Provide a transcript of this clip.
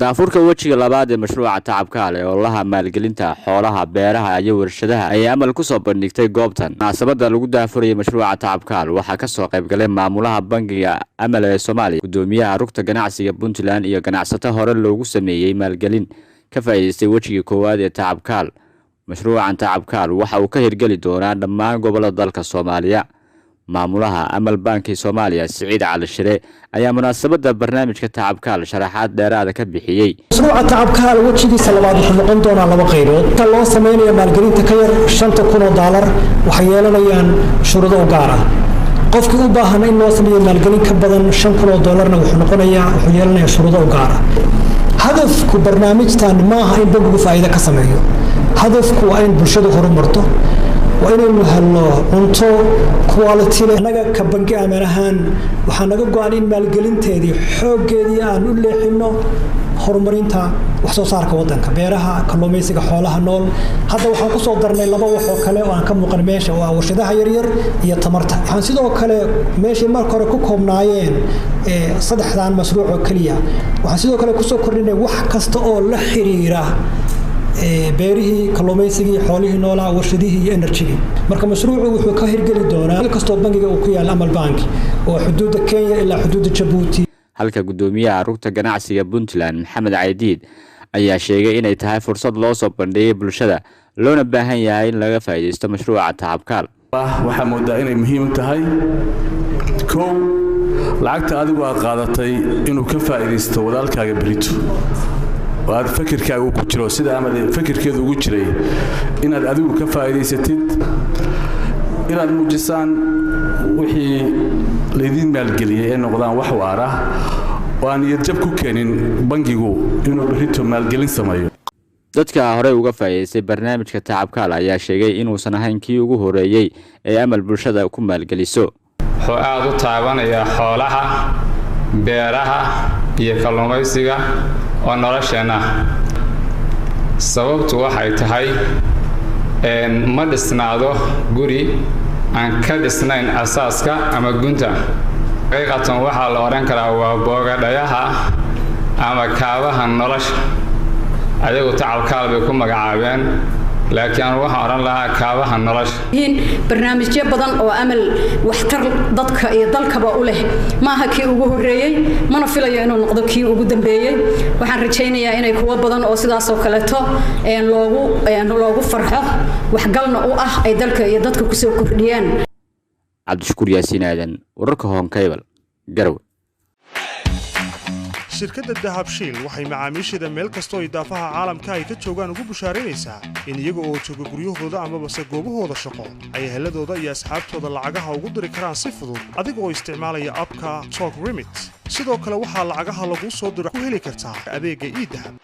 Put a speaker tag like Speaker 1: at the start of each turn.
Speaker 1: daafurka wajiga labaad ee mashruuca tacabkaal ee olaha maalgelinta xoolaha beeraha iyo warshadaha ayaa amal ku soo bandhigtay goobtan munaasabada lagu daafurayay mashruuca tacabkaal waxaa ka soo qayb galay maamulaha bangiga amal ee Soomaaliya gudoomiyaha rugta ganacsiga Puntland iyo ganacsato hore loogu sameeyay maalgelin ka faa'iideystay wajiga koowaad ee tacabkaal mashruucan tacabkaal waxa uu ka hirgali doonaa dhammaan gobolada dalka Soomaaliya maamulaha amal banki Soomaaliya Saciid Cali Shire ayaa munaasabada barnaamijka tacabkaal sharaxaad dheeraad ka bixiyay
Speaker 2: mashruuca tacabkaal wajigiisa labaad wuxuu noqon doonaa laba qaybood ta loo sameeyo maalgelinta ka yar $5,000 waxay yeelanayaan shuruudo u gaar ah qofkii u baahan in loo sameeyo maalgelin ka badan $5,000 wuxuu yeelanayaa shuruudo u gaar ah hadafku barnaamijtan maaha in bangigu faa'iido ka sameeyo hadafku waa in bulshadu horumarto وإنه هلا أنتو quality لنا كبنك أمانهان وحنا قاعد إن مالجلين تدي حق دي أن نقول إنه هرمرين تا وحصو صار كودن كبيرها كلوميسك حولها نول هذا وحنا صدرنا لبا وحكله وأنا كم مقرمش وشده يرير يتمرت حنسيده وكله ماشي ما كركوكم ناين صدح عن مشروع كلية وحنسيده وكله كسو كرني وحكست أول لحريرة beerihii kalluumaysigii xoolihii noolaa warshadihii iyo energy marka mashruucu wuxuu ka hirgeli doonaa kastoo bangiga uu ku yaal Amal Bank oo xuduudda Kenya ilaa xuduudda Djibouti
Speaker 1: halka gudoomiyaha rugta ganacsiga Puntland Maxamed Caydiid ayaa sheegay inay tahay fursad loo soo bandhigay bulshada loona baahan yahay in laga faa'iideysto mashruuca tacabkaal
Speaker 3: waxa moodaa inay muhiim tahay koow lacagta adigu aad qaadatay inuu ka faa'iideysto walaalkaaga berito وهذا فكر كأو كتير وسيد عمل فكر كذا وجري إن الأدو كفاية ستيد إلى المجسان وحي لذين مالجلية إنه قدام وحواره وأن يرجب كوكين بنجيو إنه بريتو مالجلين سمايو
Speaker 1: dadka hore uga faa'iideystay barnaamijka tacabkaal ayaa sheegay inuu san ahayn kii ugu horeeyay ee amal bulshada ku maalgeliso
Speaker 4: wuxuu aad u taabanaya xoolaha beeraha iyo kalluumaysiga oo nolosheena sababtu waxay tahay ma dhisnaado guri aan ka dhisnayn asaaska ama gunta xaqiiqatan waxa la oran karaa waa boogadhayaha ama kaabaha nolosha ayagu tacabkaal bay ku magacaabeen laakiin waxa oran lahaa kaabaha nolosha
Speaker 5: barnaamijyo badan oo amal waxtar dadka iyo dalkaba u leh maaha kii ugu horeeyay mana filayo inuu noqdo kii ugu dambeeyay waxaan rajaynayaa inay kuwa badan oo sidaas oo kaleeto loogu farxo wax galna u ah ay dalka iyo dadka ku soo kordhiyaan
Speaker 1: Cabdishakuur Yaasiin Aadan wararka Home Cable Garowe
Speaker 6: shirkadda Dahabshiil waxay macaamiisheeda meel kasta oo idaafaha caalamka ay ka joogaan ugu bushaarinaysaa in iyaga oo jooga guryahooda ama goobahooda shaqo ay heladooda iyo asxaabtooda lacagaha ugu diri karaan si fudud adiga oo isticmaalaya abka Talk Remit sidoo kale waxaa lacagaha lagu soo diro ku heli kartaa adeegga e-Dahab